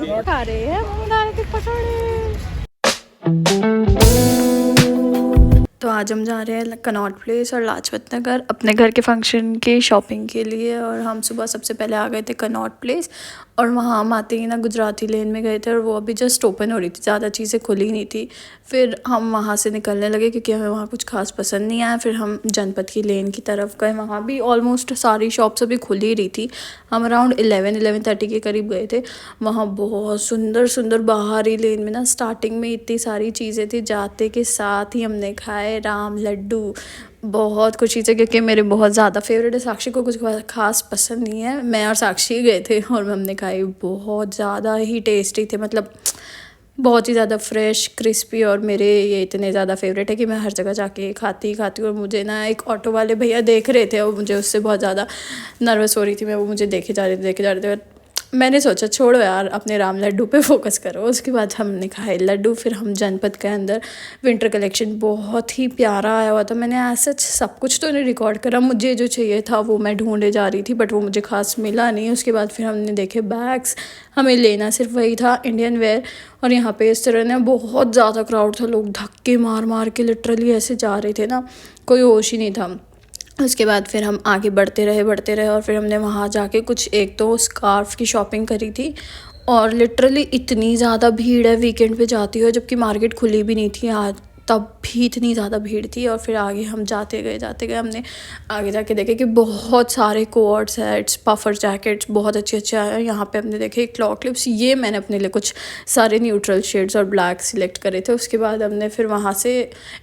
खा रहे हैं मूंग दाल के पकौड़े। तो आज हम जा रहे हैं कनॉट प्लेस और लाजपत नगर अपने घर के फंक्शन की शॉपिंग के लिए। और हम सुबह सबसे पहले आ गए थे कनॉट प्लेस, और वहाँ हम आते ही ना गुजराती लेन में गए थे, और वो अभी जस्ट ओपन हो रही थी, ज़्यादा चीज़ें खुली नहीं थी। फिर हम वहाँ से निकलने लगे क्योंकि हमें वहाँ कुछ खास पसंद नहीं आया। फिर हम जनपद की लेन की तरफ गए, वहाँ भी ऑलमोस्ट सारी शॉप्स अभी खुल ही रही थी। हम अराउंड 11-11:30 के करीब गए थे। वहाँ बहुत सुंदर सुंदर बाहरी लेन में ना स्टार्टिंग में इतनी सारी चीज़ें थी, जाते के साथ ही हमने खाए राम लड्डू, बहुत कुछ चीज़ें, क्योंकि मेरे बहुत ज़्यादा फेवरेट है। साक्षी को कुछ खास पसंद नहीं है, मैं और साक्षी गए थे और हमने खाई, बहुत ज़्यादा ही टेस्टी थे, मतलब बहुत ही ज़्यादा फ्रेश क्रिस्पी। और मेरे ये इतने ज़्यादा फेवरेट है कि मैं हर जगह जाके खाती ही खाती हूँ। और मुझे ना एक ऑटो वाले भैया देख रहे थे और मुझे उससे बहुत ज़्यादा नर्वस हो रही थी मैं, वो मुझे देखे जा रहे थे। मैंने सोचा छोड़ो यार, अपने राम लड्डू पे फोकस करो। उसके बाद हमने खाए लड्डू। फिर हम जनपद के अंदर विंटर कलेक्शन बहुत ही प्यारा आया हुआ था। मैंने ऐसा सब कुछ तो नहीं रिकॉर्ड करा, मुझे जो चाहिए था वो मैं ढूंढे जा रही थी, बट वो मुझे खास मिला नहीं। उसके बाद फिर हमने देखे बैग्स, हमें लेना सिर्फ वही था, इंडियन वेयर। और यहाँ पे इस तरह ना बहुत ज़्यादा क्राउड था, लोग धक्के मार मार के लिटरली ऐसे जा रहे थे ना, कोई होश ही नहीं था। उसके बाद फिर हम आगे बढ़ते रहे और फिर हमने वहाँ जाके कुछ एक तो स्कार्फ की शॉपिंग करी थी। और लिटरली इतनी ज़्यादा भीड़ है, वीकेंड पे जाती हो जबकि मार्केट खुली भी नहीं थी आज, तब भी इतनी ज़्यादा भीड़ थी। और फिर आगे हम जाते गए हमने आगे जाके देखे कि बहुत सारे कोट सेट्स, पफर जैकेट्स बहुत अच्छे अच्छे आए हैं। यहाँ पे हमने देखे क्लॉ क्लिप्स, ये मैंने अपने लिए कुछ सारे न्यूट्रल शेड्स और ब्लैक सिलेक्ट करे थे। उसके बाद हमने फिर वहाँ से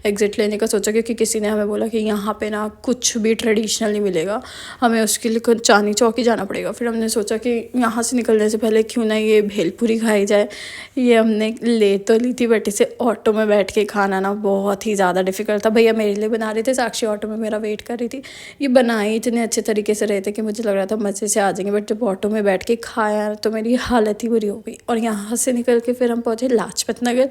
एग्ज़िट लेने का सोचा, क्योंकि किसी ने हमें बोला कि यहाँ पे ना कुछ भी ट्रेडिशनल नहीं मिलेगा, हमें उसके लिए चांदनी चौक ही जाना पड़ेगा। फिर हमने सोचा कि यहाँ से निकलने से पहले क्यों ना ये भेलपुरी खाई जाए। ये हमने ले तो ली थी, बट इसे ऑटो में बैठ के खाना ना बहुत ही ज़्यादा डिफ़िकल्ट था। भैया मेरे लिए बना रहे थे, साक्षी ऑटो में मेरा वेट कर रही थी। ये बनाए इतने अच्छे तरीके से रहे थे कि मुझे लग रहा था मज़े से आ जाएंगे, बट जब ऑटो में बैठ के खाया तो मेरी हालत ही बुरी हो गई। और यहाँ से निकल के फिर हम पहुँचे लाजपत नगर।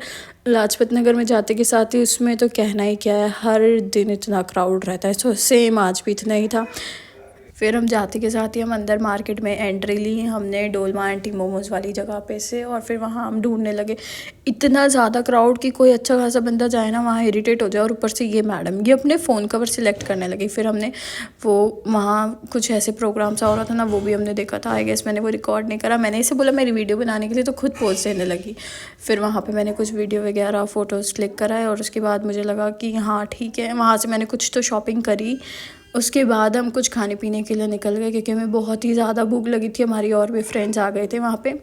लाजपत नगर में जाते के साथ ही उसमें तो कहना ही क्या है, हर दिन इतना क्राउड रहता है, सो सेम आज भी इतना ही था। फिर हम जाते के साथ ही हम अंदर मार्केट में एंट्री ली हमने डोलमा आंटी मोमोज़ वाली जगह पे से। और फिर वहाँ हम ढूंढने लगे, इतना ज़्यादा क्राउड कि कोई अच्छा खासा बंदा जाए ना वहाँ इरिटेट हो जाए। और ऊपर से ये मैडम ये अपने फ़ोन कवर सिलेक्ट करने लगी। फिर हमने वो वहाँ कुछ ऐसे प्रोग्राम सा हो रहा था ना, वो भी हमने देखा था। आई गेस मैंने वो रिकॉर्ड नहीं करा, मैंने इसे बोला मेरी वीडियो बनाने के लिए, तो खुद पोज देने लगी। फिर वहाँ पर मैंने कुछ वीडियो वगैरह फ़ोटोज़ क्लिक कराए, और उसके बाद मुझे लगा कि हाँ ठीक है, वहाँ से मैंने कुछ तो शॉपिंग करी। उसके बाद हम कुछ खाने पीने के लिए निकल गए, क्योंकि हमें बहुत ही ज़्यादा भूख लगी थी। हमारी और भी फ्रेंड्स आ गए थे वहाँ पे।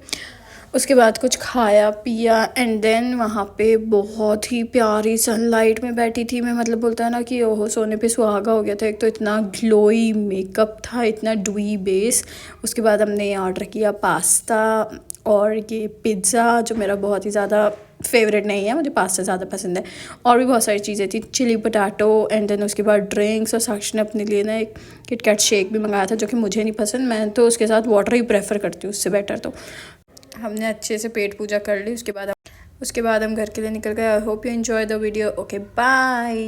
उसके बाद कुछ खाया पिया, एंड देन वहाँ पे बहुत ही प्यारी सनलाइट में बैठी थी मैं, मतलब बोलता है ना कि ओहो सोने पे सुहागा हो गया था। एक तो इतना ग्लोई मेकअप था, इतना डुई बेस। उसके बाद हमने ऑर्डर किया पास्ता और ये पिज़्ज़ा, जो मेरा बहुत ही ज़्यादा फेवरेट नहीं है, मुझे पास्ता ज़्यादा पसंद है। और भी बहुत सारी चीज़ें थी, चिली पोटैटो, एंड देन उसके बाद ड्रिंक्स। और साक्षी ने अपने लिए ना एक किटकैट शेक भी मंगाया था, जो कि मुझे नहीं पसंद, मैं तो उसके साथ वाटर ही प्रेफर करती हूँ उससे बेटर। तो हमने अच्छे से पेट पूजा कर ली। उसके बाद हम घर के लिए निकल गए। I hope you enjoy the video. Okay bye.